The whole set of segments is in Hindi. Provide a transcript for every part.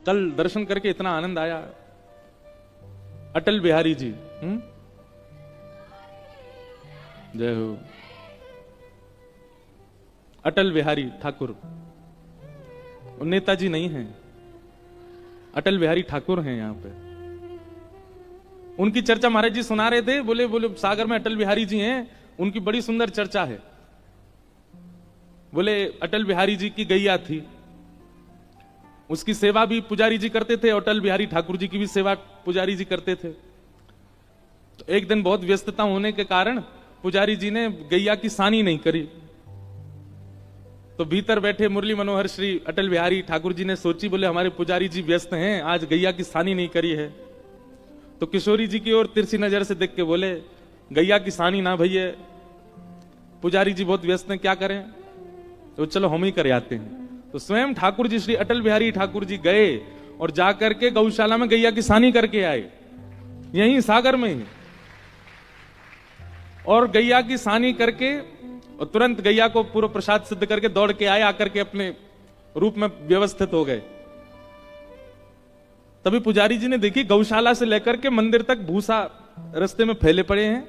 कल दर्शन करके इतना आनंद आया। अटल बिहारी जी, जय हो। अटल बिहारी ठाकुर नेताजी नहीं हैं, अटल बिहारी ठाकुर हैं यहां पे। उनकी चर्चा महाराज जी सुना रहे थे, बोले सागर में अटल बिहारी जी हैं, उनकी बड़ी सुंदर चर्चा है। बोले अटल बिहारी जी की गैया थी, उसकी सेवा भी पुजारी जी करते थे, अटल बिहारी ठाकुर जी की भी सेवा पुजारी जी करते थे। तो एक दिन बहुत व्यस्तता होने के कारण पुजारी जी ने गैया की सानी नहीं करी। तो भीतर बैठे मुरली मनोहर श्री अटल बिहारी ठाकुर जी ने सोची, बोले हमारे पुजारी जी व्यस्त हैं, आज गैया की सानी नहीं करी है। तो किशोरी जी की ओर तिरछी नजर से देख के बोले, गैया की सानी ना भैया, पुजारी जी बहुत व्यस्त हैं, क्या करें? तो चलो हम ही कर आते हैं। तो स्वयं ठाकुर जी श्री अटल बिहारी ठाकुर जी गए और जाकर के गौशाला में गैया की सानी करके आए, यहीं सागर में ही। और गैया की सानी करके और तुरंत गैया को पूरा प्रसाद सिद्ध करके दौड़ के आए, आकर के अपने रूप में व्यवस्थित हो गए। तभी पुजारी जी ने देखी गौशाला से लेकर के मंदिर तक भूसा रास्ते में फैले पड़े हैं।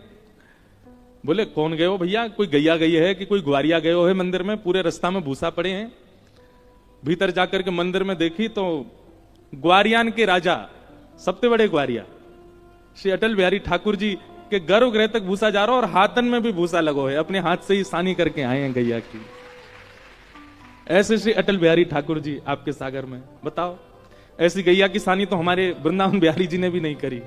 बोले कौन गए हो भैया, कोई गैया गई है कि कोई ग्वारिया गए हो है मंदिर में? पूरे रास्ता में भूसा पड़े हैं। भीतर जाकर के मंदिर में देखी तो ग्वारियान के राजा, सबसे बड़े ग्वारिया श्री अटल बिहारी ठाकुर जी के गर्भगृह तक भूसा जा रहा और हाथन में भी भूसा लगो है, अपने हाथ से ही सानी करके आए हैं गैया की। ऐसे श्री अटल बिहारी ठाकुर जी आपके सागर में, बताओ ऐसी गैया की सानी तो हमारे वृंदावन बिहारी जी ने भी नहीं करी,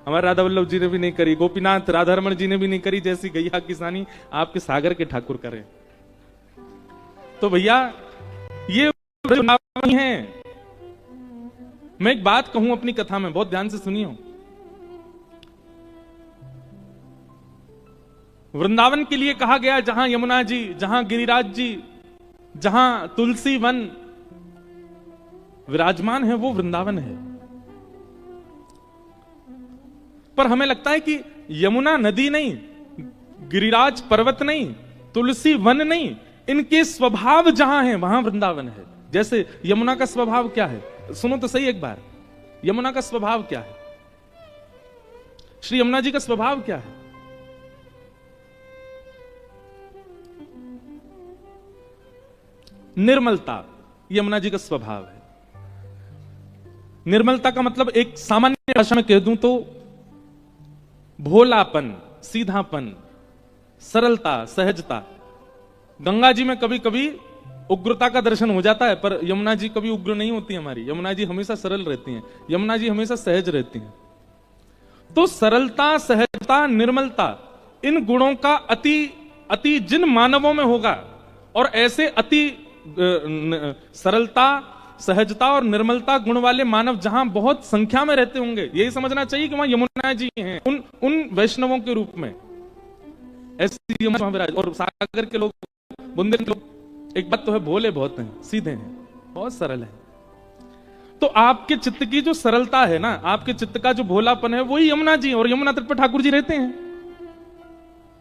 हमारे राधा वल्लभ जी ने भी नहीं करी, गोपीनाथ राधारमण जी ने भी नहीं करी, जैसी गैया की सानी आपके सागर के ठाकुर करें। तो भैया ये वृंदावन है। मैं एक बात कहूं अपनी कथा में, बहुत ध्यान से सुनियो। वृंदावन के लिए कहा गया जहां यमुना जी, जहां गिरिराज जी, जहां तुलसी वन विराजमान है, वो वृंदावन है। पर हमें लगता है कि यमुना नदी नहीं, गिरिराज पर्वत नहीं, तुलसी वन नहीं, इनके स्वभाव जहां है वहां वृंदावन है। जैसे यमुना का स्वभाव क्या है, सुनो तो सही एक बार, यमुना का स्वभाव क्या है, श्री यमुना जी का स्वभाव क्या है? निर्मलता यमुना जी का स्वभाव है। निर्मलता का मतलब एक सामान्य भाषा में कह दूं तो भोलापन, सीधापन, सरलता, सहजता। गंगा जी में कभी कभी उग्रता का दर्शन हो जाता है, पर यमुना जी कभी उग्र नहीं होती हमारी, यमुना जी हमेशा सरल रहती हैं, यमुना जी हमेशा सहज रहती हैं। तो सरलता, सहजता, निर्मलता, इन गुणों का अति जिन मानवों में होगा, और ऐसे अति सरलता, सहजता और निर्मलता गुण वाले मानव जहां बहुत संख्या में रहते होंगे, यही समझना चाहिए कि वहां यमुना जी हैं, उन वैष्णवों के रूप में। ऐसी यमुना, और सागर के लोग, बुंदेल के लोग, एक बात तो है, भोले बहुत हैं, सीधे हैं, बहुत सरल है। तो आपके चित्त की जो सरलता है ना, आपके चित्त का जो भोलापन है, वही यमुना जी, और यमुना तट पर ठाकुर जी रहते हैं।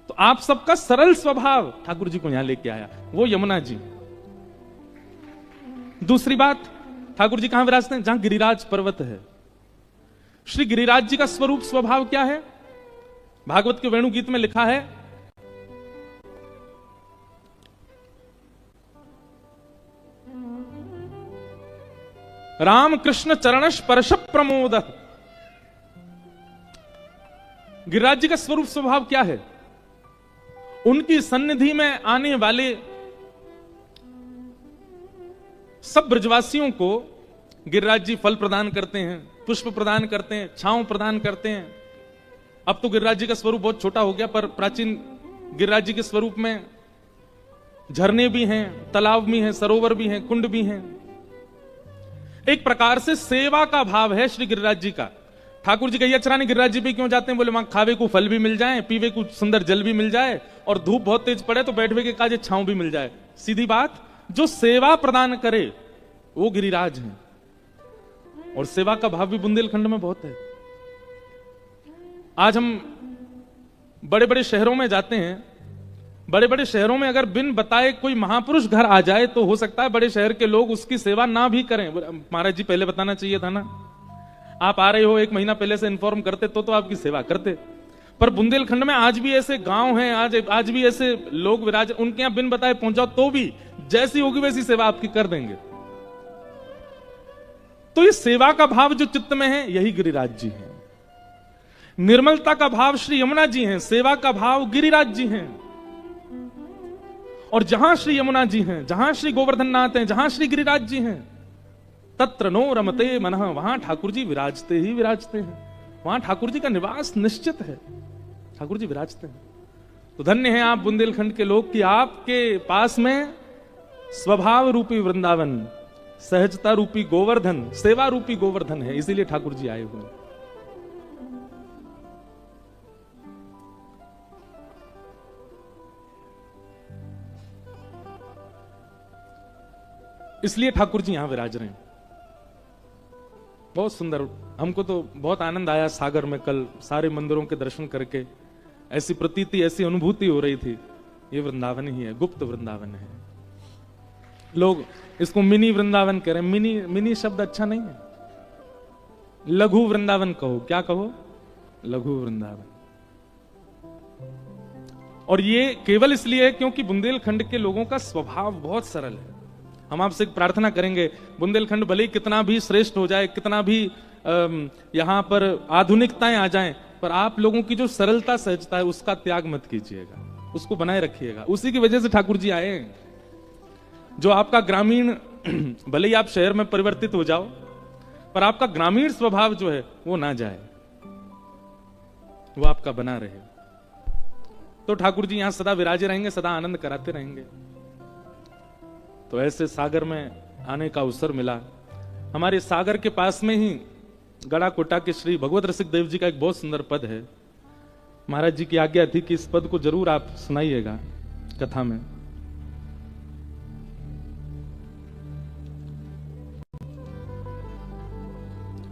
तो आप सबका सरल स्वभाव ठाकुर जी को यहां लेके आया, वो यमुना जी। दूसरी बात, ठाकुर जी कहां विराजते हैं? जहां गिरिराज पर्वत है। श्री गिरिराज जी का स्वरूप स्वभाव क्या है? भागवत के वेणु गीत में लिखा है, राम कृष्ण चरण स्पर्श प्रमोद। गिरिराज जी का स्वरूप स्वभाव क्या है? उनकी सन्निधि में आने वाले सब ब्रजवासियों को गिरिराज जी फल प्रदान करते हैं, पुष्प प्रदान करते हैं, छांव प्रदान करते हैं। अब तो गिरिराज जी का स्वरूप बहुत छोटा हो गया, पर प्राचीन गिरिराज जी के स्वरूप में झरने भी हैं, तालाब भी हैं, सरोवर भी हैं, कुंड भी हैं। एक प्रकार से सेवा का भाव है श्री गिरिराज जी का। ठाकुर जी गैया चराने गिरिराज जी पे क्यों जाते हैं? बोले वहां खावे को फल भी मिल जाए, पीवे को सुंदर जल भी मिल जाए, और धूप बहुत तेज पड़े तो बैठवे के काजे छांव भी मिल जाए। सीधी बात, जो सेवा प्रदान करे वो गिरिराज हैं, और सेवा का भाव भी बुंदेलखंड में बहुत है। आज हम बड़े बड़े शहरों में जाते हैं, बड़े बड़े शहरों में अगर बिन बताए कोई महापुरुष घर आ जाए तो हो सकता है बड़े शहर के लोग उसकी सेवा ना भी करें। महाराज जी पहले बताना चाहिए था ना, आप आ रहे हो 1 महीना पहले से इन्फॉर्म करते तो आपकी सेवा करते। पर बुंदेलखंड में आज भी ऐसे गांव हैं, आज भी ऐसे लोग विराज, उनके यहां बिन बताए पहुंच जाओ तो भी जैसी होगी वैसी सेवा आपकी कर देंगे। तो इस सेवा का भाव जो चित्त में है यही गिरिराज जी हैं। निर्मलता का भाव श्री यमुना जी हैं, सेवा का भाव गिरिराज जी हैं। और जहां श्री यमुना जी हैं, जहां श्री गोवर्धन नाथ हैं, जहां श्री गिरिराज जी हैं, तत्र नो रमते मनः, वहां ठाकुर जी विराजते ही विराजते हैं। वहां ठाकुर जी का निवास निश्चित है, ठाकुर जी विराजते हैं। तो धन्य हैं आप बुंदेलखंड के लोग कि आपके पास में स्वभाव रूपी वृंदावन, सहजता रूपी गोवर्धन, सेवा रूपी गोवर्धन है, इसीलिए ठाकुर जी आए हुए हैं। इसलिए ठाकुर जी यहां विराज रहे हैं। बहुत सुंदर, हमको तो बहुत आनंद आया सागर में कल सारे मंदिरों के दर्शन करके। ऐसी प्रतीति, ऐसी अनुभूति हो रही थी, ये वृंदावन ही है, गुप्त वृंदावन है। लोग इसको मिनी वृंदावन कह रहे हैं। मिनी शब्द अच्छा नहीं है, लघु वृंदावन कहो। क्या कहो? लघु वृंदावन। और ये केवल इसलिए है क्योंकि बुंदेलखंड के लोगों का स्वभाव बहुत सरल है। हम आपसे एक प्रार्थना करेंगे, बुंदेलखंड भले ही कितना भी श्रेष्ठ हो जाए, कितना भी यहां पर आधुनिकताएं आ जाएं, पर आप लोगों की जो सरलता सहजता है उसका त्याग मत कीजिएगा, उसको बनाए रखिएगा। उसी की वजह से ठाकुर जी आए हैं। जो आपका ग्रामीण, भले ही आप शहर में परिवर्तित हो जाओ, पर आपका ग्रामीण स्वभाव जो है वो ना जाए, वो आपका बना रहे। तो ठाकुर जी यहां सदा विराजे रहेंगे, सदा आनंद कराते रहेंगे। तो ऐसे सागर में आने का अवसर मिला। हमारे सागर के पास में ही गड़ाकोटा के श्री भगवत रसिक देव जी का एक बहुत सुंदर पद है। महाराज जी की आज्ञा थी कि इस पद को जरूर आप सुनाइएगा कथा में।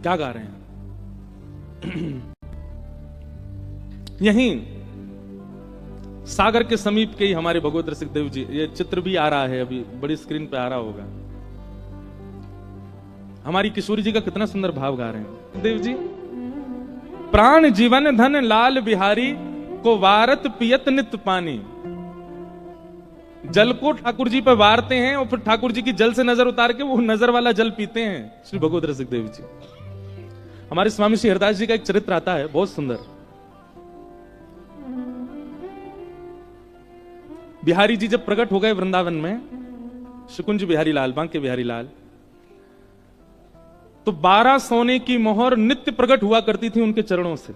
क्या गा रहे हैं? यहीं सागर के समीप के ही हमारे भगवत रसिक देव जी, ये चित्र भी आ रहा है, अभी बड़ी स्क्रीन पे आ रहा होगा। हमारी किशोरी जी का कितना सुंदर भाव गा रहे हैं देव जी। प्राण जीवन धन लाल बिहारी को वारत पियत नित पानी। जल को ठाकुर जी पे वारते हैं और फिर ठाकुर जी की जल से नजर उतार के वो नजर वाला जल पीते हैं श्री भगवत रसिक देव जी। हमारे स्वामी श्री हरदास जी का एक चरित्र आता है बहुत सुंदर। बिहारी जी जब प्रकट हो गए वृंदावन में, शिकुंज बिहारी लाल, बांके बिहारी लाल, तो 12 सोने की मोहर नित्य प्रकट हुआ करती थी उनके चरणों से।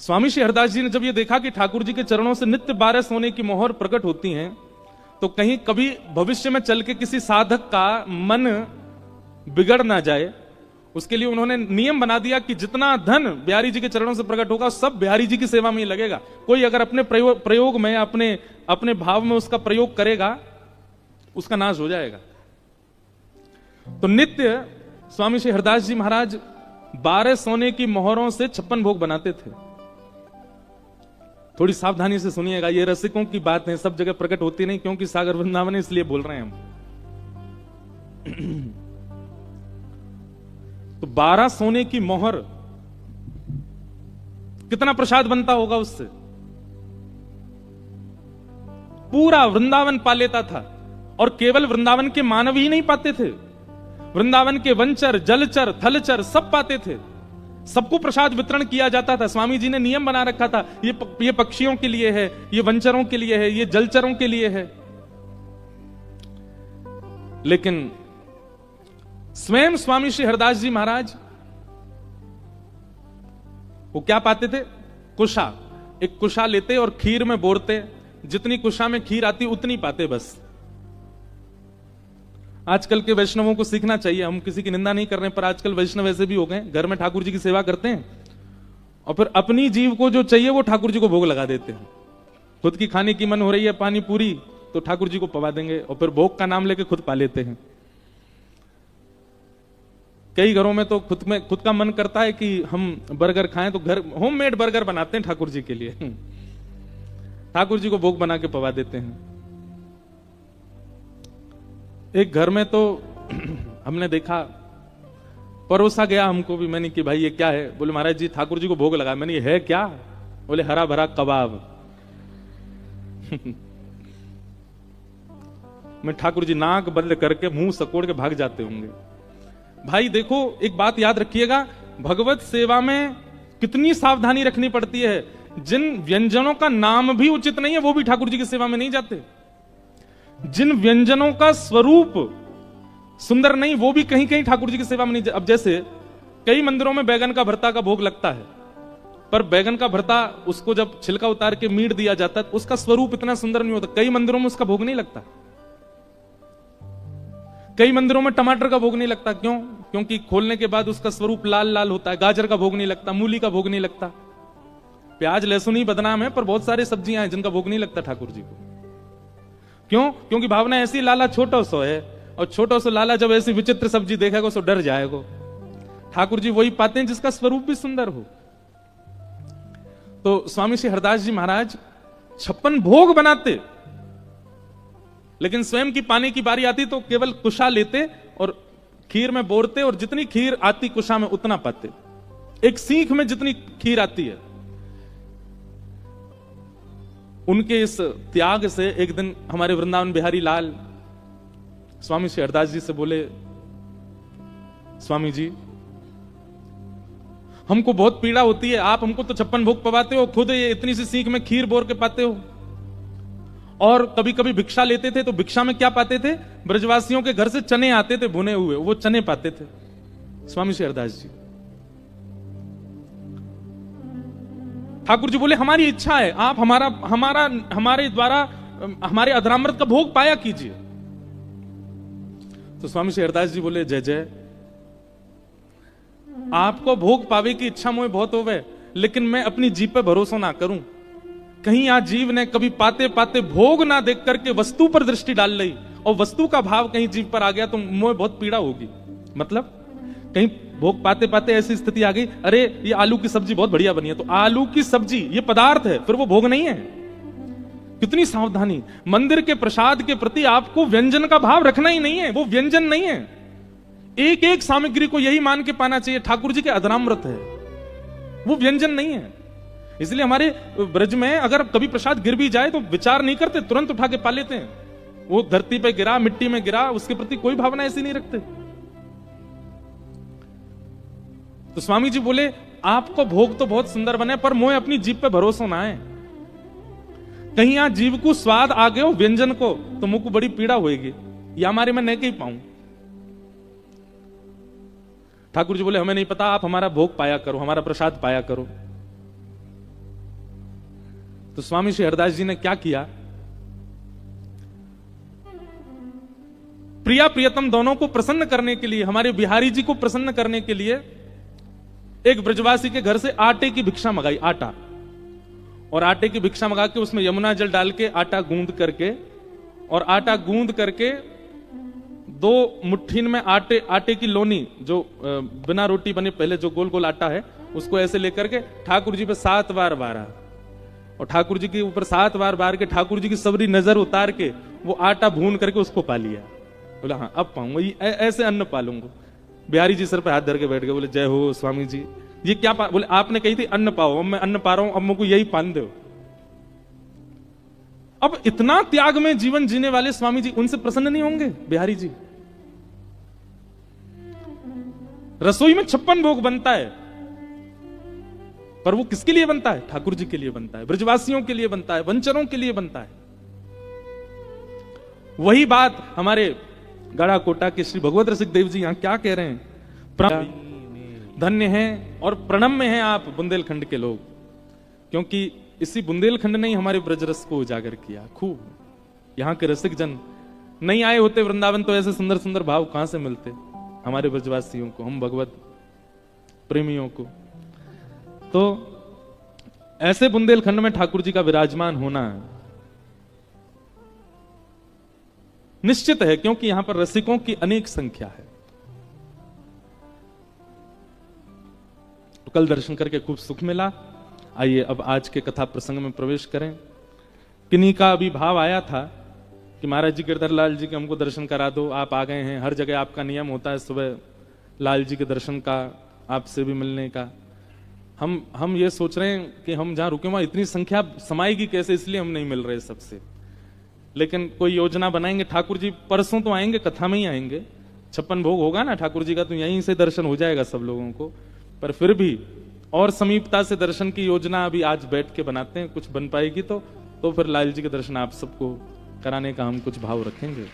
स्वामी श्री हरदास जी ने जब ये देखा कि ठाकुर जी के चरणों से नित्य 12 सोने की मोहर प्रकट होती हैं, तो कहीं कभी भविष्य में चल के किसी साधक का मन बिगड़ ना जाए, उसके लिए उन्होंने नियम बना दिया कि जितना धन बिहारी जी के चरणों से प्रकट होगा सब बिहारी जी की सेवा में ही लगेगा। कोई अगर अपने प्रयोग में, अपने भाव में उसका प्रयोग करेगा, उसका नाश हो जाएगा। तो नित्य स्वामी श्री हरदास जी महाराज 12 सोने की मोहरों से 56 भोग बनाते थे। थोड़ी सावधानी से सुनिएगा, ये रसिकों की बात है, सब जगह प्रकट होती नहीं, क्योंकि सागर वृंदावन है इसलिए बोल रहे हैं हम। तो 12 सोने की मोहर, कितना प्रसाद बनता होगा उससे? पूरा वृंदावन पा लेता था। और केवल वृंदावन के मानव ही नहीं पाते थे, वृंदावन के वनचर, जलचर, थलचर सब पाते थे। सबको प्रसाद वितरण किया जाता था। स्वामी जी ने नियम बना रखा था, ये पक्षियों के लिए है, ये वनचरों के लिए है, ये जलचरों के लिए है। लेकिन स्वयं स्वामी श्री हरदास जी महाराज वो क्या पाते थे? कुशा। एक कुशा लेते और खीर में बोरते, जितनी कुशा में खीर आती उतनी पाते बस। आजकल के वैष्णवों को सीखना चाहिए, हम किसी की निंदा नहीं कर रहे हैं, पर आजकल वैष्णव ऐसे भी हो गए, घर में ठाकुर जी की सेवा करते हैं और फिर अपनी जीव को जो चाहिए वो ठाकुर जी को भोग लगा देते हैं। खुद की खाने की मन हो रही है पानी पूरी, तो ठाकुर जी को पवा देंगे और फिर भोग का नाम लेके खुद पा लेते हैं। कई घरों में तो खुद का मन करता है कि हम बर्गर खाएं, तो घर होममेड बर्गर बनाते हैं ठाकुर जी के लिए। ठाकुर जी को भोग बना के पवा देते हैं। एक घर में तो हमने देखा, परोसा गया हमको भी, मैंने कि भाई ये क्या है? बोले महाराज जी ठाकुर जी को भोग लगा। मैंने ये है क्या? बोले हरा भरा कबाब। मैं ठाकुर जी नाक बंद करके मुंह सकोड़ के भाग जाते होंगे। भाई देखो, एक बात याद रखिएगा, भगवत सेवा में कितनी सावधानी रखनी पड़ती है। जिन व्यंजनों का नाम भी उचित नहीं है वो भी ठाकुर जी की सेवा में नहीं जाते। जिन व्यंजनों का स्वरूप सुंदर नहीं वो भी कहीं कहीं ठाकुर जी की सेवा में नहीं। अब जैसे कई मंदिरों में बैगन का भरता का भोग लगता है, पर बैगन का भरता उसको जब छिलका उतार के मीट दिया जाता है तो उसका स्वरूप इतना सुंदर नहीं होता। कई मंदिरों में उसका भोग नहीं लगता। कई मंदिरों में टमाटर का भोग नहीं लगता। क्यों? क्योंकि खोलने के बाद उसका स्वरूप लाल लाल होता है। गाजर का भोग नहीं लगता, मूली का भोग नहीं लगता। प्याज लहसुन ही बदनाम है, पर बहुत सारी सब्जियां हैं जिनका भोग नहीं लगता ठाकुर जी को। क्यों? क्योंकि भावना ऐसी, लाला छोटा सो है, और छोटा सो लाला जब ऐसी विचित्र सब्जी देखेगा सो डर जाएगा। ठाकुर जी वही पाते हैं जिसका स्वरूप भी सुंदर हो। तो स्वामी श्री हरदास जी महाराज 56 भोग बनाते, लेकिन स्वयं की पाने की बारी आती तो केवल कुशा लेते और खीर में बोरते, और जितनी खीर आती कुशा में उतना पाते। एक सीख में जितनी खीर आती है। उनके इस त्याग से एक दिन हमारे वृंदावन बिहारी लाल स्वामी श्री हरदास जी से बोले, स्वामी जी हमको बहुत पीड़ा होती है, आप हमको तो 56 भोग पवाते हो, खुद ये इतनी सी सीख में खीर बोर के पाते हो, और कभी कभी भिक्षा लेते थे तो भिक्षा में क्या पाते थे? ब्रजवासियों के घर से चने आते थे भुने हुए, वो चने पाते थे। स्वामी श्री हरदास जी, ठाकुर जी बोले हमारी इच्छा है, आप हमारे द्वारा हमारे अधरामृत का भोग पाया कीजिए। तो स्वामी श्री हरदास जी बोले, जय जय, आपको भोग पावे की इच्छा मुझे बहुत होवे, लेकिन मैं अपनी जीभ पे भरोसा ना करूं। कहीं आज जीव ने कभी पाते पाते भोग ना देख करके वस्तु पर दृष्टि डाल ली, और वस्तु का भाव कहीं जीव पर आ गया तो मुझे बहुत पीड़ा होगी। मतलब कहीं भोग पाते पाते ऐसी स्थिति आ गई, अरे ये आलू की सब्जी बहुत बढ़िया बनी है, तो आलू की सब्जी ये पदार्थ है, फिर वो भोग नहीं है। कितनी सावधानी। मंदिर के प्रसाद के प्रति आपको व्यंजन का भाव रखना ही नहीं है, वो व्यंजन नहीं है। एक एक सामग्री को यही मान के पाना चाहिए, ठाकुर जी के अधरामृत है, वो व्यंजन नहीं है। इसलिए हमारे ब्रज में अगर कभी प्रसाद गिर भी जाए तो विचार नहीं करते, तुरंत उठा के पा लेते हैं। वो धरती पे गिरा, मिट्टी में गिरा, उसके प्रति कोई भावना ऐसी नहीं रखते। तो स्वामी जी बोले, आपको भोग तो बहुत सुंदर बने, पर मोए अपनी जीभ पे भरोसा ना है। कहीं यहां जीव को स्वाद आ गए हो व्यंजन को तो मुंह को बड़ी पीड़ा होगी, या हमारे में नहीं कहीं पाऊं। ठाकुर जी बोले, हमें नहीं पता, आप हमारा भोग पाया करो, हमारा प्रसाद पाया करो। तो स्वामी श्री हरदास जी ने क्या किया? प्रिया प्रियतम दोनों को प्रसन्न करने के लिए, हमारे बिहारी जी को प्रसन्न करने के लिए एक ब्रजवासी के घर से आटे की भिक्षा मंगाई। आटा, और आटे की भिक्षा मंगा के उसमें यमुना जल डाल के आटा गूंद करके, और आटा गूंद करके 2 मुट्ठी में आटे की लोनी, जो बिना रोटी बने पहले जो गोल गोल आटा है, उसको ऐसे लेकर के ठाकुर जी पे 7 बार बारा, और ठाकुर जी के ऊपर 7 बार बार के ठाकुर जी की सबरी नजर उतार के वो आटा भून करके उसको पा लिया। बोला हाँ अब पाऊंगा, ऐसे अन्न पालूंगा। बिहारी जी सर पे हाथ धर के बैठ गए, बोले जय हो स्वामी जी, ये क्या बोले आपने कही थी अन्न पाओ, अब मैं अन्न पा रहा हूं, अब मुझको यही पान दो। अब इतना त्याग में जीवन जीने वाले स्वामी जी, उनसे प्रसन्न नहीं होंगे बिहारी जी? रसोई में 56 भोग बनता है, पर वो किसके लिए बनता है? ठाकुर जी के लिए बनता है, ब्रजवासियों के लिए बनता है, वंचरों के लिए बनता है। वही बात हमारे गढ़ा कोटा के श्री भगवत रसिक देव जी यहां क्या कह रहे हैं? धन्य हैं और प्रणम में हैं आप बुंदेलखंड के लोग, क्योंकि इसी बुंदेलखंड ने ही हमारे ब्रजरस को उजागर किया खूब। यहाँ के रसिक जन नहीं आए होते वृंदावन तो ऐसे सुंदर सुंदर भाव कहां से मिलते हमारे ब्रजवासियों को, हम भगवत प्रेमियों को। तो ऐसे बुंदेलखंड में ठाकुर जी का विराजमान होना निश्चित है, क्योंकि यहां पर रसिकों की अनेक संख्या है। तो कल दर्शन करके खूब सुख मिला। आइए अब आज के कथा प्रसंग में प्रवेश करें। किन्हीं का अभी भाव आया था कि महाराज जी गिरधर लाल जी के हमको दर्शन करा दो, आप आ गए हैं। हर जगह आपका नियम होता है सुबह लाल जी के दर्शन का, आपसे भी मिलने का। हम ये सोच रहे हैं कि हम जहां रुके वहां इतनी संख्या समाएगी कैसे, इसलिए हम नहीं मिल रहे सबसे। लेकिन कोई योजना बनाएंगे। ठाकुर जी परसों तो आएंगे, कथा में ही आएंगे, 56 भोग होगा ना ठाकुर जी का, तो यहीं से दर्शन हो जाएगा सब लोगों को। पर फिर भी और समीपता से दर्शन की योजना अभी आज बैठ के बनाते हैं, कुछ बन पाएगी तो फिर लाल जी के दर्शन आप सबको कराने का हम कुछ भाव रखेंगे।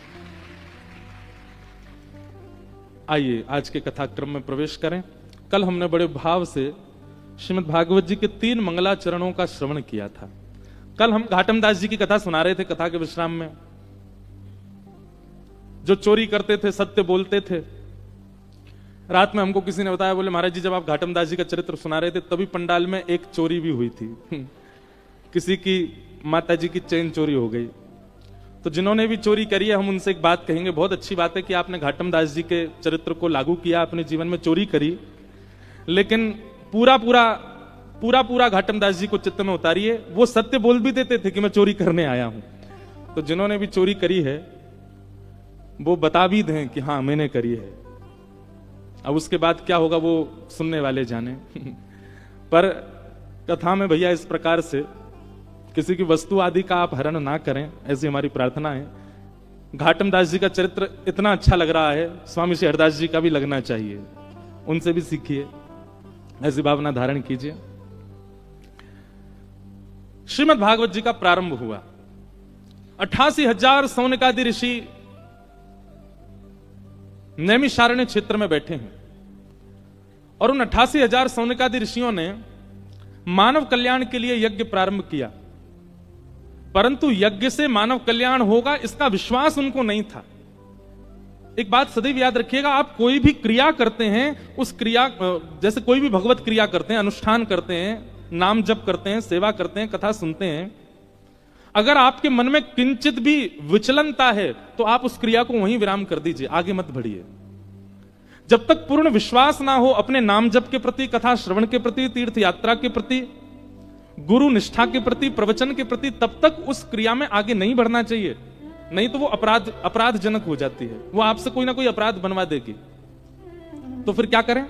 आइए आज के कथाक्रम में प्रवेश करें। कल हमने बड़े भाव से श्रीमद् भागवत जी के 3 मंगलाचरणों का श्रवण किया था। कल हम घाटम दास जी की कथा सुना रहे थे कथा के विश्राम में, जो चोरी करते थे, सत्य बोलते थे। रात में हमको किसी ने बताया, बोले महाराज जी जब आप घाटम दास जी का चरित्र सुना रहे थे तभी पंडाल में एक चोरी भी हुई थी किसी की माता जी की चेन चोरी हो गई। तो जिन्होंने भी चोरी करी है हम उनसे एक बात कहेंगे, बहुत अच्छी बात है कि आपने घाटम दास जी के चरित्र को लागू किया, अपने जीवन में चोरी करी, लेकिन पूरा घाटम दास जी को चित्त में उतारिए। वो सत्य बोल भी देते थे कि मैं चोरी करने आया हूं। तो जिन्होंने भी चोरी करी है वो बता भी दें कि हाँ मैंने करी है। अब उसके बाद क्या होगा वो सुनने वाले जाने पर कथा में भैया इस प्रकार से किसी की वस्तु आदि का आप हरण ना करें, ऐसी हमारी प्रार्थना है। घाटम दास जी का चरित्र इतना अच्छा लग रहा है, स्वामी श्री हरदास जी का भी लगना चाहिए, उनसे भी सीखिए, ऐसी भावना धारण कीजिए। श्रीमद् भागवत जी का प्रारंभ हुआ। 88,000 सौनकादि ऋषि नैमिषारण्य क्षेत्र में बैठे हैं और उन 88,000 सौनकादि ऋषियों ने मानव कल्याण के लिए यज्ञ प्रारंभ किया, परंतु यज्ञ से मानव कल्याण होगा इसका विश्वास उनको नहीं था। एक बात सदैव याद रखिएगा, आप कोई भी क्रिया करते हैं, उस क्रिया जैसे कोई भी भगवत क्रिया करते हैं, अनुष्ठान करते हैं, नाम जप करते हैं, सेवा करते हैं, कथा सुनते हैं, अगर आपके मन में किंचित भी विचलनता है तो आप उस क्रिया को वहीं विराम कर दीजिए, आगे मत बढ़िए। जब तक पूर्ण विश्वास ना हो अपने नाम जप के प्रति, कथा श्रवण के प्रति, तीर्थ यात्रा के प्रति, गुरु निष्ठा के प्रति, प्रवचन के प्रति, तब तक उस क्रिया में आगे नहीं बढ़ना चाहिए। नहीं तो वो अपराधजनक हो जाती है, वो आपसे कोई ना कोई अपराध बनवा देगी। तो फिर क्या करें?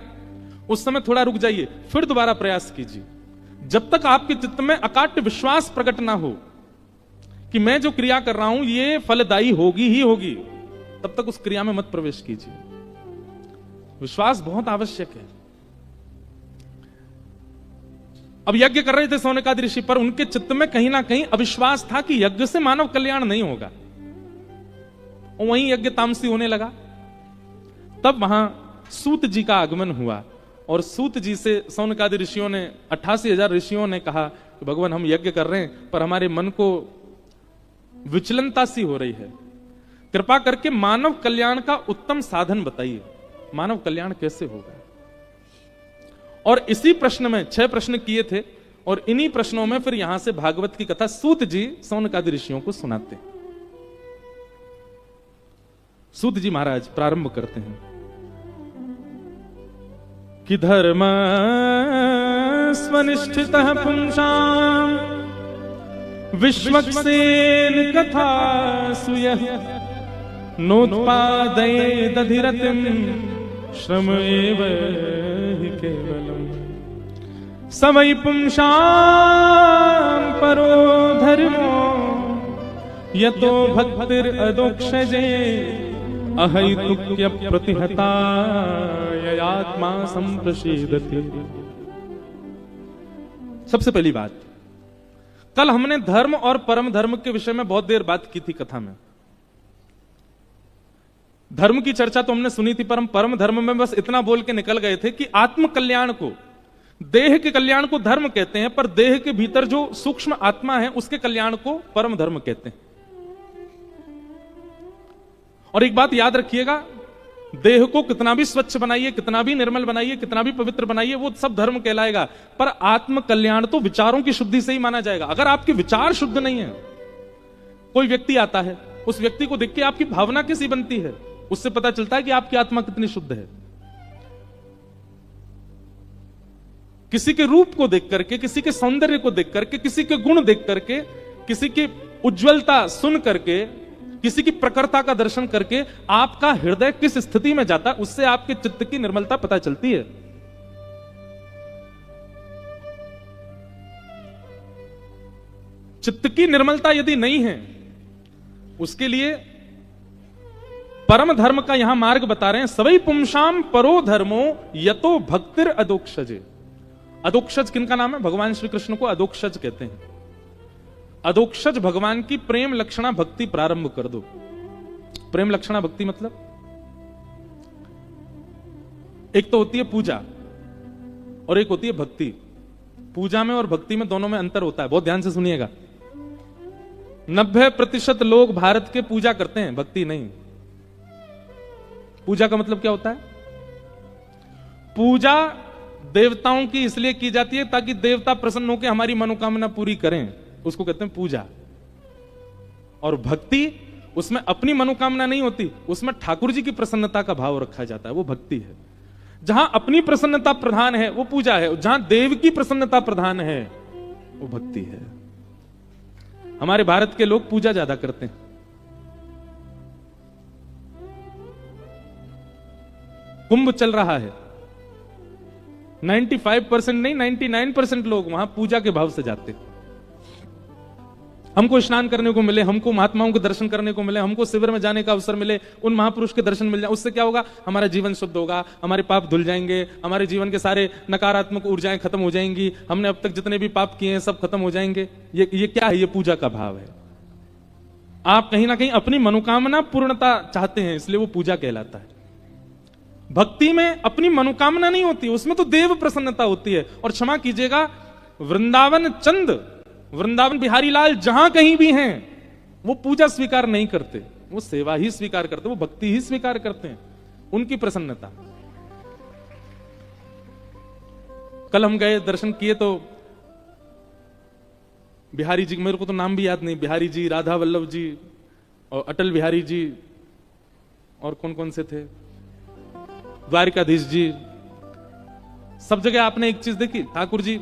उस समय थोड़ा रुक जाइए, फिर दोबारा प्रयास कीजिए। जब तक आपके चित्त में अकाट्य विश्वास प्रकट ना हो कि मैं जो क्रिया कर रहा हूं ये फलदायी होगी ही होगी, तब तक उस क्रिया में मत प्रवेश कीजिए। विश्वास बहुत आवश्यक है। अब यज्ञ कर रहे थे सौनकादि ऋषि, पर उनके चित्त में कहीं ना कहीं अविश्वास था कि यज्ञ से मानव कल्याण नहीं होगा, और वहीं यज्ञ तामसी होने लगा। तब वहां सूत जी का आगमन हुआ और सूत जी से सौनकादि ऋषियों ने, 88,000 ऋषियों ने कहा कि भगवान हम यज्ञ कर रहे हैं पर हमारे मन को विचलनता सी हो रही है, कृपा करके मानव कल्याण का उत्तम साधन बताइए, मानव कल्याण कैसे होगा। और इसी प्रश्न में 6 प्रश्न किए थे और इन्हीं प्रश्नों में फिर यहां से भागवत की कथा सूत जी सौनकादि ऋषियों को सुनाते हैं। सूत जी महाराज प्रारंभ करते हैं कि धर्म स्वनिष्ठितः पुंसां विश्वक्सेन कथा सुयः नोत्पादयेदधिरतिं श्रम एव हि केवलम् स वै पुंसां परो धर्मो यतो भक्तिरदोक्षजे अहैतुक्य प्रतिहता ययात्मा संप्रसीदति। सबसे पहली बात, कल हमने धर्म और परम धर्म के विषय में बहुत देर बात की थी कथा में। धर्म की चर्चा तो हमने सुनी थी, परम धर्म में बस इतना बोल के निकल गए थे कि आत्म कल्याण को, देह के कल्याण को धर्म कहते हैं, पर देह के भीतर जो सूक्ष्म आत्मा है उसके कल्याण को परम धर्म कहते हैं। और एक बात याद रखिएगा, देह को कितना भी स्वच्छ बनाइए, कितना भी निर्मल बनाइए, कितना भी पवित्र बनाइए, वो सब धर्म कहलाएगा, पर आत्म कल्याण तो विचारों की शुद्धि से ही माना जाएगा। अगर आपके विचार शुद्ध नहीं है, कोई व्यक्ति आता है, उस व्यक्ति को देख के आपकी भावना कैसी बनती है, उससे पता चलता है कि आपकी आत्मा कितनी शुद्ध है। किसी के रूप को देख करके, किसी के सौंदर्य को देख करके, किसी के गुण देख करके, किसी के उज्जवलता सुन करके, किसी की प्रखरता का दर्शन करके आपका हृदय किस स्थिति में जाता है, उससे आपके चित्त की निर्मलता पता चलती है। चित्त की निर्मलता यदि नहीं है, उसके लिए परम धर्म का यहां मार्ग बता रहे हैं। सवै पुंसाम परो धर्मो यतो भक्तिर अदोक्षजे। अदोक्षज किनका नाम है? भगवान श्री कृष्ण को अदोक्षज कहते हैं। अदोक्षज भगवान की प्रेम लक्षणा भक्ति प्रारंभ कर दो। प्रेम लक्षणा भक्ति मतलब एक तो होती है पूजा और एक होती है भक्ति। पूजा में और भक्ति में दोनों में अंतर होता है, बहुत ध्यान से सुनिएगा। 90% लोग भारत के पूजा करते हैं, भक्ति नहीं। पूजा का मतलब क्या होता है? पूजा देवताओं की इसलिए की जाती है ताकि देवता प्रसन्न होकर हमारी मनोकामना पूरी करें, उसको कहते हैं पूजा। और भक्ति, उसमें अपनी मनोकामना नहीं होती, उसमें ठाकुर जी की प्रसन्नता का भाव रखा जाता है, वो भक्ति है। जहां अपनी प्रसन्नता प्रधान है वो पूजा है, जहां देव की प्रसन्नता प्रधान है वो भक्ति है। हमारे भारत के लोग पूजा ज्यादा करते हैं। कुंभ चल रहा है, 95% नहीं 99% लोग वहां पूजा के भाव से जाते हैं। हमको स्नान करने को मिले, हमको महात्माओं के दर्शन करने को मिले, हमको शिविर में जाने का अवसर मिले, उन महापुरुष के दर्शन मिल जाए, उससे क्या होगा? हमारा जीवन शुद्ध होगा, हमारे पाप धुल जाएंगे, हमारे जीवन के सारे नकारात्मक ऊर्जाएं खत्म हो जाएंगी, हमने अब तक जितने भी पाप किए हैं सब खत्म हो जाएंगे। ये क्या है? ये पूजा का भाव है। आप कहीं ना कहीं अपनी मनोकामना पूर्णता चाहते हैं, इसलिए वो पूजा कहलाता है। भक्ति में अपनी मनोकामना नहीं होती, उसमें तो देव प्रसन्नता होती है। और क्षमा कीजिएगा, वृंदावन चंद, वृंदावन बिहारी लाल जहां कहीं भी हैं, वो पूजा स्वीकार नहीं करते, वो सेवा ही स्वीकार करते, वो भक्ति ही स्वीकार करते हैं, उनकी प्रसन्नता। कल हम गए, दर्शन किए, तो बिहारी जी, मेरे को तो नाम भी याद नहीं, बिहारी जी, राधा वल्लभ जी और अटल बिहारी जी, और कौन कौन से थे, द्वारिकाधीश जी, सब जगह आपने एक चीज देखी, ठाकुर जी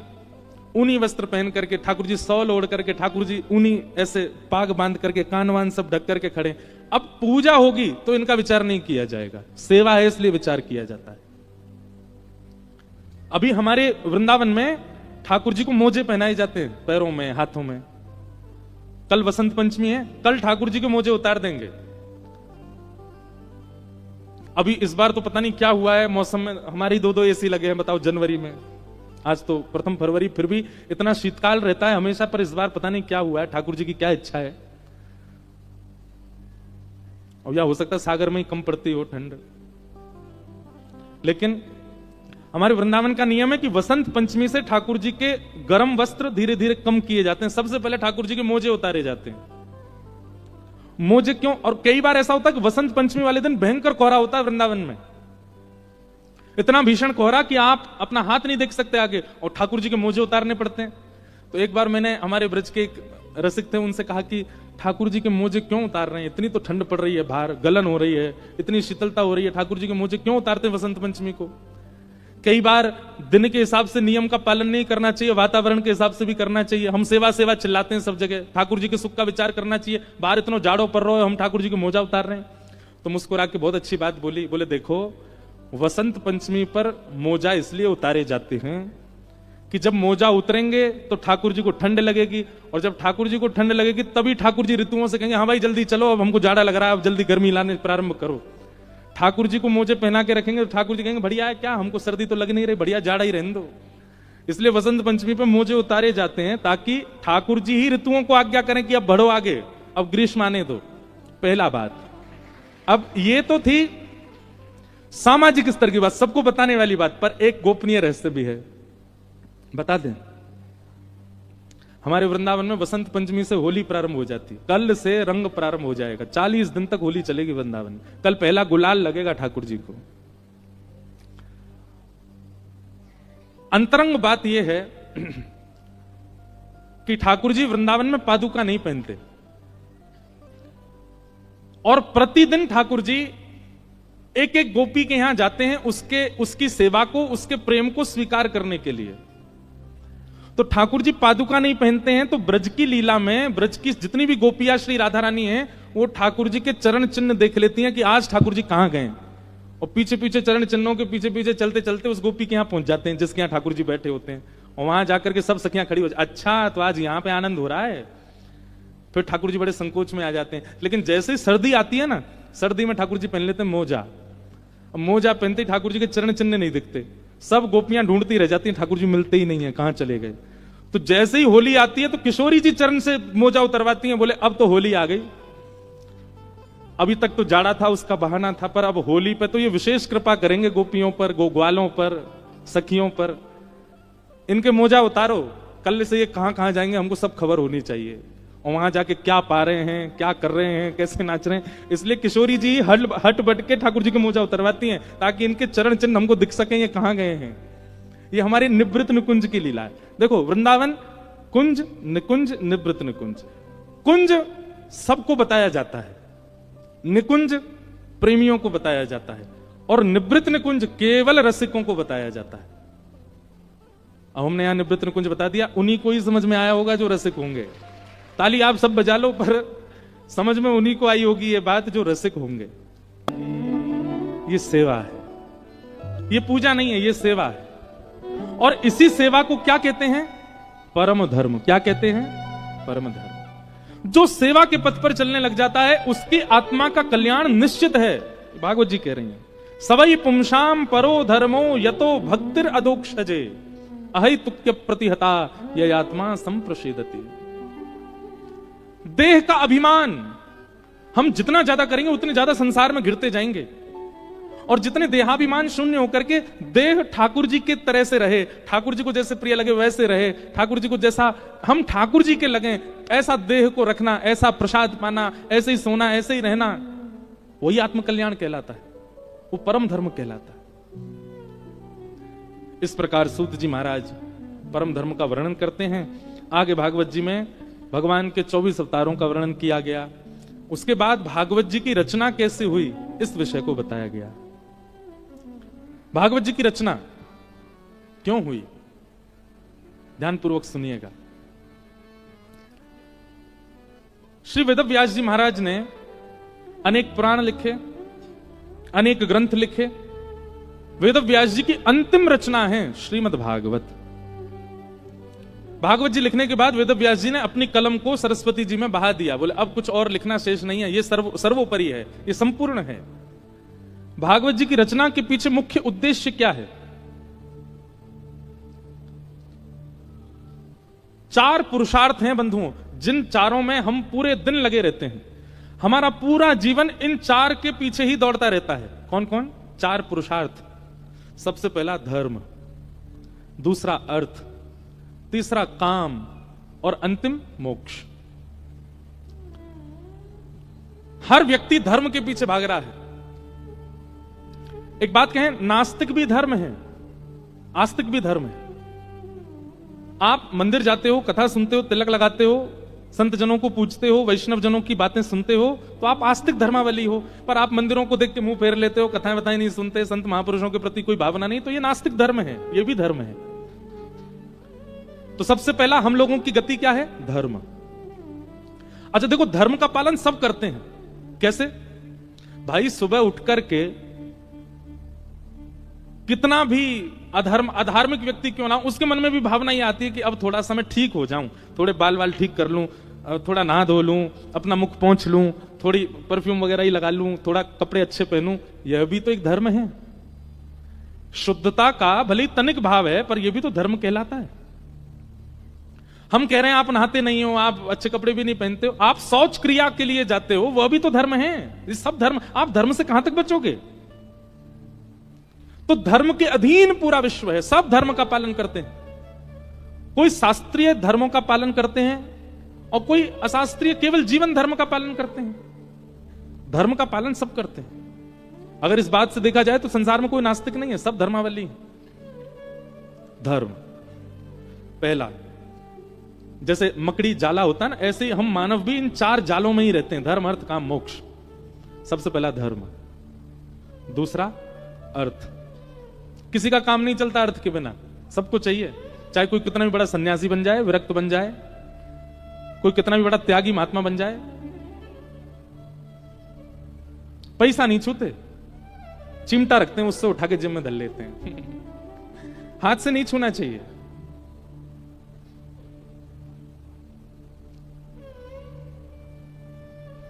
ऊनी वस्त्र पहन करके, ठाकुर जी शॉल ओढ़ करके, ठाकुर जी ऊनी ऐसे पाग बांध करके, कान वान सब ढक करके खड़े। अब पूजा होगी तो इनका विचार नहीं किया जाएगा, सेवा है इसलिए विचार किया जाता है। अभी हमारे वृंदावन में ठाकुर जी को मोजे पहनाए जाते हैं, पैरों में, हाथों में। कल वसंत पंचमी है, कल ठाकुर जी के मोजे उतार देंगे। अभी इस बार तो पता नहीं क्या हुआ है, मौसम में हमारी 2 एसी लगे हैं, बताओ, जनवरी में। आज तो 1 फरवरी, फिर भी इतना शीतकाल रहता है हमेशा, पर इस बार पता नहीं क्या हुआ है, ठाकुर जी की क्या इच्छा है। और या हो सकता है सागर में ही कम पड़ती हो ठंड। लेकिन हमारे वृंदावन का नियम है कि वसंत पंचमी से ठाकुर जी के गर्म वस्त्र धीरे धीरे कम किए जाते हैं। सबसे पहले ठाकुर जी के मोजे उतारे जाते हैं। मोजे क्यों? और कई बार ऐसा होता है कि वसंत पंचमी वाले दिन भयंकर कोहरा होता है वृंदावन में, इतना भीषण कोहरा कि आप अपना हाथ नहीं देख सकते आगे, और ठाकुर जी के मोजे उतारने पड़ते हैं। तो एक बार मैंने, हमारे ब्रज के एक रसिक थे, उनसे कहा कि ठाकुर जी के मोजे क्यों उतार रहे हैं? इतनी तो ठंड पड़ रही है, बाहर गलन हो रही है, इतनी शीतलता हो रही है, ठाकुर जी के मोजे क्यों उतारते हैं वसंत पंचमी को? कई बार दिन के हिसाब से नियम का पालन नहीं करना चाहिए, वातावरण के हिसाब से भी करना चाहिए। हम सेवा सेवा चिल्लाते हैं सब जगह, ठाकुर जी के सुख का विचार करना चाहिए। बाहर इतना जाड़ो पड़ रहा है, हम ठाकुर जी के मोजा उतार रहे हैं। तो मुस्कुरा के बहुत अच्छी बात बोली, बोले देखो, वसंत पंचमी पर मोजा इसलिए उतारे जाते हैं कि जब मोजा उतरेंगे तो ठाकुर जी को ठंड लगेगी, और जब ठाकुर जी को ठंड लगेगी तभी ठाकुर जी ऋतुओं से कहेंगे हाँ भाई जल्दी चलो, अब हमको जाड़ा लग रहा है, अब जल्दी गर्मी लाने प्रारंभ करो। ठाकुर जी को मोजे पहना के रखेंगे तो ठाकुर जी कहेंगे बढ़िया है, क्या हमको सर्दी तो लग नहीं रही, बढ़िया जाड़ा ही रहने दो। इसलिए वसंत पंचमी पे मोजे उतारे जाते हैं ताकि ठाकुर जी ही ऋतुओं को आज्ञा करें कि अब बढ़ो आगे, अब ग्रीष्म आने दो। पहला बात। अब ये तो थी सामाजिक स्तर की बात, सबको बताने वाली बात, पर एक गोपनीय रहस्य भी है, बता दें। हमारे वृंदावन में वसंत पंचमी से होली प्रारंभ हो जाती, कल से रंग प्रारंभ हो जाएगा, 40 दिन तक होली चलेगी वृंदावन में। कल पहला गुलाल लगेगा ठाकुर जी को। अंतरंग बात यह है कि ठाकुर जी वृंदावन में पादुका नहीं पहनते, और प्रतिदिन ठाकुर जी एक एक गोपी के यहां जाते हैं उसकी सेवा को, उसके प्रेम को स्वीकार करने के लिए। तो ठाकुर जी पादुका नहीं पहनते हैं, तो ब्रज की लीला में ब्रज की जितनी भी गोपियां श्री राधा रानी हैं, वो ठाकुर जी के चरण चिन्ह देख लेती हैं कि आज ठाकुर जी कहां गए, और पीछे पीछे चरण चिन्हों के पीछे पीछे चलते चलते उस गोपी के यहाँ पहुंच जाते हैं जिसके यहाँ ठाकुर जी बैठे होते हैं, और वहां जाकर के सब सखियां खड़ी हो जाती, अच्छा तो आज यहाँ पे आनंद हो रहा है। फिर ठाकुर जी बड़े संकोच में आ जाते हैं। लेकिन जैसे ही सर्दी आती है ना, सर्दी में ठाकुर जी पहन लेते हैं मोजा, मोजा पहनते ही ठाकुर जी के चरण चिन्ह नहीं दिखते, सब गोपियां ढूंढती रह जाती हैं, ठाकुर जी मिलते ही नहीं है, कहां चले गए। तो जैसे ही होली आती है तो किशोरी जी चरण से मोजा उतरवाती हैं, बोले अब तो होली आ गई, अभी तक तो जाड़ा था उसका बहाना था, पर अब होली पे तो ये विशेष कृपा करेंगे गोपियों पर, ग्वालों पर, सखियों पर, इनके मोजा उतारो, कल से ये कहां कहां जाएंगे हमको सब खबर होनी चाहिए, और वहां जाके क्या पा रहे हैं, क्या कर रहे हैं, कैसे नाच रहे हैं। इसलिए किशोरी जी हट बट के ठाकुर जी के मोजा उतरवाती हैं ताकि इनके चरण चिन्ह हमको दिख सके ये कहां गए हैं। ये हमारी निवृत्त निकुंज की लीला है। देखो वृंदावन कुंज निकुंज निवृत्त निकुंज, कुंज सबको बताया जाता है, निकुंज प्रेमियों को बताया जाता है, और निवृत्त निकुंज केवल रसिकों को बताया जाता है। अब हमने यहां निवृत्त निकुंज बता दिया, उन्हीं को ही समझ में आया होगा जो रसिक होंगे, ताली आप सब बजा लो, पर समझ में उन्हीं को आई होगी ये बात जो रसिक होंगे। ये सेवा है, ये पूजा नहीं है, ये सेवा है। और इसी सेवा को क्या कहते हैं? परम धर्म। क्या कहते हैं? परम धर्म। जो सेवा के पथ पर चलने लग जाता है उसकी आत्मा का कल्याण निश्चित है। भागवत जी कह रही हैं, सवई पुंसाम परो धर्मो यतो भक्तिर अदोक्षजे अहि तुक्य प्रतिहता ये आत्मा संप्रषेदति। देह का अभिमान हम जितना ज्यादा करेंगे उतने ज्यादा संसार में घिरते जाएंगे, और जितने देहाभिमान शून्य होकर के देह ठाकुर जी के तरह से रहे, ठाकुर जी को जैसे प्रिय लगे वैसे रहे, ठाकुर जी को जैसा हम ठाकुर जी के लगे ऐसा देह को रखना, ऐसा प्रसाद पाना, ऐसे ही सोना, ऐसे ही रहना, वही आत्मकल्याण कहलाता है, वो परम धर्म कहलाता है। इस प्रकार सूत जी महाराज परम धर्म का वर्णन करते हैं। आगे भागवत जी में भगवान के 24 अवतारों का वर्णन किया गया। उसके बाद भागवत जी की रचना कैसे हुई इस विषय को बताया गया। भागवत जी की रचना क्यों हुई, ध्यानपूर्वक सुनिएगा। श्री वेदव्यास जी महाराज ने अनेक पुराण लिखे, अनेक ग्रंथ लिखे। वेदव्यास जी की अंतिम रचना है श्रीमद् भागवत। भागवत जी लिखने के बाद वेदव्यास जी ने अपनी कलम को सरस्वती जी में बहा दिया, बोले अब कुछ और लिखना शेष नहीं है, ये सर्वोपरि है, ये संपूर्ण है। भागवत जी की रचना के पीछे मुख्य उद्देश्य क्या है? 4 पुरुषार्थ हैं बंधुओं, जिन चारों में हम पूरे दिन लगे रहते हैं। हमारा पूरा जीवन इन 4 के पीछे ही दौड़ता रहता है। कौन कौन? 4 पुरुषार्थ। सबसे पहला धर्म, दूसरा अर्थ, तीसरा काम, और अंतिम मोक्ष। हर व्यक्ति धर्म के पीछे भाग रहा है। एक बात कहें, नास्तिक भी धर्म है, आस्तिक भी धर्म है। आप मंदिर जाते हो, कथा सुनते हो, तिलक लगाते हो, संत जनों को पूजते हो, वैष्णव जनों की बातें सुनते हो, तो आप आस्तिक धर्मावली हो। पर आप मंदिरों को देख के मुंह फेर लेते हो, कथाएं बताएं नहीं सुनते, संत महापुरुषों के प्रति कोई भावना नहीं, तो ये नास्तिक धर्म है, ये भी धर्म है। तो सबसे पहला हम लोगों की गति क्या है? धर्म। अच्छा देखो, धर्म का पालन सब करते हैं। कैसे? भाई सुबह उठ करके कितना भी अधार्मिक व्यक्ति क्यों ना, उसके मन में भी भावना ये आती है कि अब थोड़ा समय ठीक हो जाऊं, थोड़े बाल वाल ठीक कर लूं, थोड़ा नहा धो लूं, अपना मुख पोंछ लूं, थोड़ी परफ्यूम वगैरह ही लगा लूं, थोड़ा कपड़े अच्छे पहनूं। यह भी तो एक धर्म है। शुद्धता का भले ही तनिक भाव है, पर यह भी तो धर्म कहलाता है। हम कह रहे हैं आप नहाते नहीं हो, आप अच्छे कपड़े भी नहीं पहनते हो, आप शौच क्रिया के लिए जाते हो, वह भी तो धर्म है। ये सब धर्म। आप धर्म से कहां तक बचोगे? तो धर्म के अधीन पूरा विश्व है, सब धर्म का पालन करते हैं। कोई शास्त्रीय धर्मों का पालन करते हैं और कोई अशास्त्रीय केवल जीवन धर्म का पालन करते हैं। धर्म का पालन सब करते हैं। अगर इस बात से देखा जाए तो संसार में कोई नास्तिक नहीं है, सब धर्मावली। धर्म पहला, जैसे मकड़ी जाला होता है ना, ऐसे ही हम मानव भी इन 4 जालों में ही रहते हैं, धर्म अर्थ काम मोक्ष। सबसे पहला धर्म, दूसरा अर्थ। किसी का काम नहीं चलता अर्थ के बिना, सबको चाहिए। चाहे कोई कितना भी बड़ा सन्यासी बन जाए, विरक्त बन जाए, कोई कितना भी बड़ा त्यागी महात्मा बन जाए, पैसा नहीं छूते, चिमटा रखते हैं, उससे उठा के जिम में धर लेते हैं। हाथ से नहीं छूना चाहिए।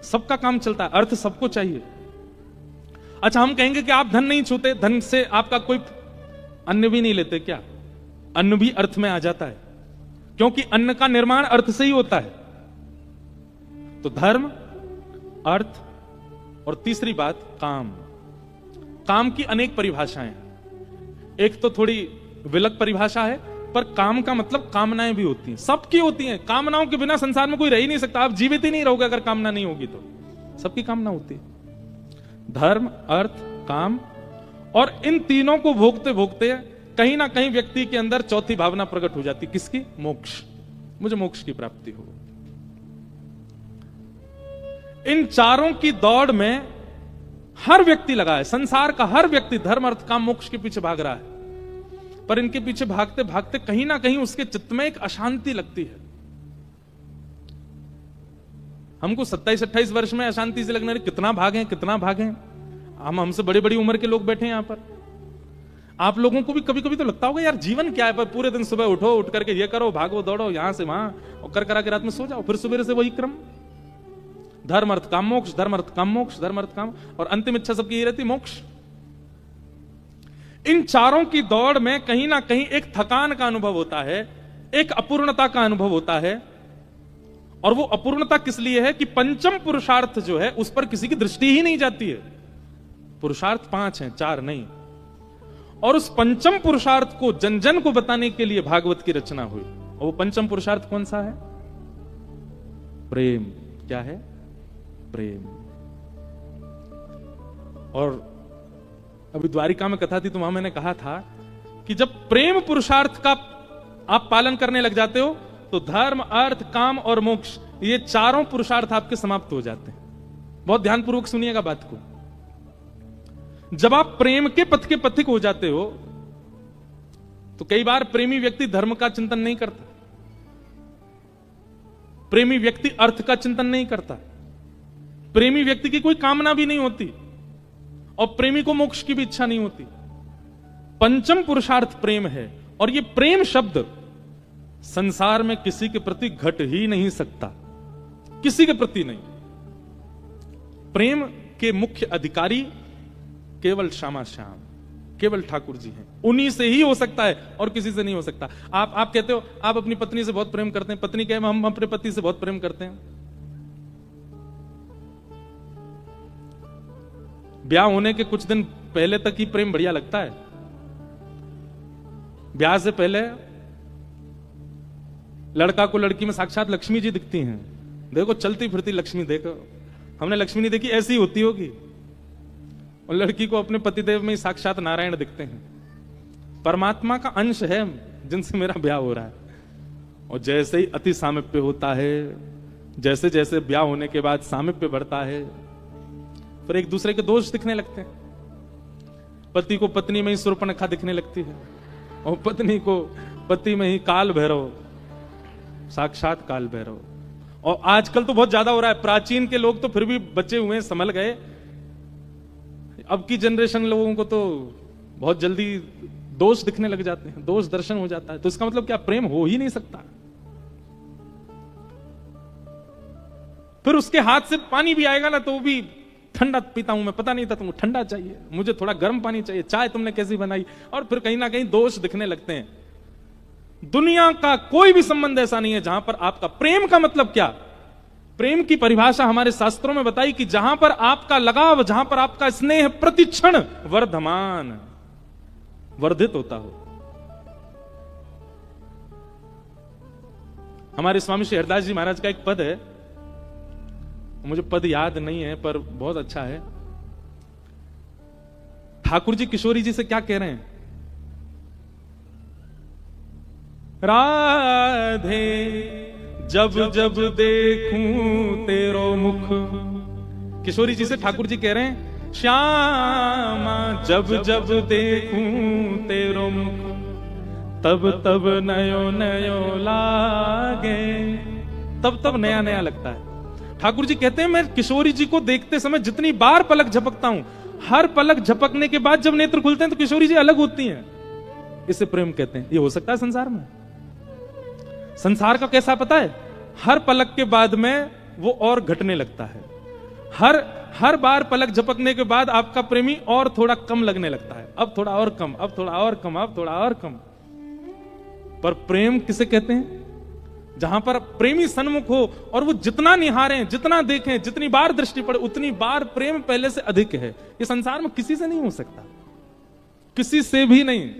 सबका काम चलता है, अर्थ सबको चाहिए। अच्छा, हम कहेंगे कि आप धन नहीं छूते, धन से आपका कोई अन्न भी नहीं लेते क्या? अन्न भी अर्थ में आ जाता है, क्योंकि अन्न का निर्माण अर्थ से ही होता है। तो धर्म, अर्थ और तीसरी बात काम। काम की अनेक परिभाषाएं, एक तो थोड़ी विलग परिभाषा है, पर काम का मतलब कामनाएं भी होती हैं, सबकी होती हैं। कामनाओं के बिना संसार में कोई रह ही नहीं सकता, आप जीवित ही नहीं रहोगे अगर कामना नहीं होगी तो। सबकी कामना होती है। धर्म, अर्थ, काम, और इन तीनों को भोगते भोगते कहीं ना कहीं व्यक्ति के अंदर चौथी भावना प्रकट हो जाती, किसकी? मोक्ष। मुझे मोक्ष की प्राप्ति हो। इन चारों की दौड़ में हर व्यक्ति लगा है, संसार का हर व्यक्ति धर्म, अर्थ, काम, मोक्ष के पीछे भाग रहा है। पर इनके पीछे भागते भागते कहीं ना कहीं उसके चित्त में एक अशांति लगती है। हमको 27-28 वर्ष में अशांति से लगने लगी, कितना भागें कितना भागें। हमसे बड़ी बड़ी उम्र के लोग बैठे हैं यहां पर। आप लोगों को भी कभी कभी तो लगता होगा यार जीवन क्या है, पर पूरे दिन सुबह उठो, उठ करके ये करो, भागो दौड़ो यहां से वहां, और कर करा के रात में सो जाओ, फिर सुबह से वही क्रम, धर्म अर्थ काम मोक्ष, धर्म अर्थ काम मोक्ष, धर्म अर्थ काम, और अंतिम इच्छा सबकी ये रहती, मोक्ष। इन चारों की दौड़ में कहीं ना कहीं एक थकान का अनुभव होता है, एक अपूर्णता का अनुभव होता है। और वो अपूर्णता किस लिए है कि पंचम पुरुषार्थ जो है उस पर किसी की दृष्टि ही नहीं जाती है। पुरुषार्थ 5 हैं, 4 नहीं। और उस पंचम पुरुषार्थ को जन जन को बताने के लिए भागवत की रचना हुई। और वो पंचम पुरुषार्थ कौन सा है? प्रेम। क्या है? प्रेम। और अभी द्वारिका में कथा थी तो वहां मैंने कहा था कि जब प्रेम पुरुषार्थ का आप पालन करने लग जाते हो तो धर्म, अर्थ, काम और मोक्ष, ये चारों पुरुषार्थ आपके समाप्त हो जाते हैं। बहुत ध्यानपूर्वक सुनिएगा बात को। जब आप प्रेम के पथ के पथिक हो जाते हो तो कई बार प्रेमी व्यक्ति धर्म का चिंतन नहीं करता, प्रेमी व्यक्ति अर्थ का चिंतन नहीं करता, प्रेमी व्यक्ति की कोई कामना भी नहीं होती, और प्रेमी को मोक्ष की भी इच्छा नहीं होती। पंचम पुरुषार्थ प्रेम है, और ये प्रेम शब्द संसार में किसी के प्रति घट ही नहीं सकता, किसी के प्रति नहीं। प्रेम के मुख्य अधिकारी केवल श्यामा श्याम, केवल ठाकुर जी हैं, उन्हीं से ही हो सकता है और किसी से नहीं हो सकता। आप कहते हो आप अपनी पत्नी से बहुत प्रेम करते हैं, पत्नी कहे हम अपने पति से बहुत प्रेम करते हैं। ब्याह होने के कुछ दिन पहले तक ही प्रेम बढ़िया लगता है। ब्याह से पहले लड़का को लड़की में साक्षात लक्ष्मी जी दिखती हैं। देखो चलती फिरती लक्ष्मी, देखो हमने लक्ष्मी नहीं देखी, ऐसी होती होगी। और लड़की को अपने पतिदेव में ही साक्षात नारायण दिखते हैं, परमात्मा का अंश है जिनसे मेरा ब्याह हो रहा है। और जैसे ही अति सामीप्य होता है, जैसे जैसे ब्याह होने के बाद सामीप्य बढ़ता है, फिर एक दूसरे के दोष दिखने लगते हैं। पति को पत्नी में ही शूर्पणखा दिखने लगती है, और पत्नी को पति में ही काल भैरव, साक्षात काल भैरव। और आजकल तो बहुत ज्यादा हो रहा है। प्राचीन के लोग तो फिर भी बचे हुए संभल गए, अब की जनरेशन लोगों को तो बहुत जल्दी दोष दिखने लग जाते हैं, दोष दर्शन हो जाता है। तो इसका मतलब क्या? प्रेम हो ही नहीं सकता। फिर उसके हाथ से पानी भी आएगा ना तो वो भी ठंडा पीता हूं मैं, पता नहीं था तुमको ठंडा चाहिए, मुझे थोड़ा गर्म पानी चाहिए, चाय तुमने कैसी बनाई, और फिर कहीं ना कहीं दोष दिखने लगते हैं। दुनिया का कोई भी संबंध ऐसा नहीं है जहां पर आपका प्रेम का मतलब क्या? प्रेम की परिभाषा हमारे शास्त्रों में बताई कि जहां पर आपका लगाव, जहां पर आपका स्नेह प्रतिक्षण वर्धमान, वर्धित होता हो। हमारे स्वामी श्री हरदास जी महाराज का एक पद है, मुझे पद याद नहीं है पर बहुत अच्छा है। ठाकुर जी किशोरी जी से क्या कह रहे हैं? राधे जब जब देखूं तेरो मुख। किशोरी जी से ठाकुर जी कह रहे हैं श्यामा जब जब देखूं तेरो मुख, तब तब नयो नयो लागे, तब तब नया नया लगता है। ठाकुर जी कहते हैं मैं किशोरी जी को देखते समय जितनी बार पलक झपकता हूं, हर पलक झपकने के बाद जब नेत्र खुलते हैं तो किशोरी जी अलग होती हैं। इसे प्रेम कहते हैं। ये हो सकता है संसार में? संसार का कैसा पता है? हर पलक के बाद में वो और घटने लगता है। हर बार पलक झपकने के बाद आपका प्रेमी और थोड़ा कम लगने लगता है। अब थोड़ा और कम, अब थोड़ा और कम, अब थोड़ा और कम। पर प्रेम किसे कहते हैं? जहां पर प्रेमी सन्मुख हो और वो जितना निहारें, जितना देखें, जितनी बार दृष्टि पड़े, उतनी बार प्रेम पहले से अधिक है। ये संसार में किसी से नहीं हो सकता, किसी से भी नहीं।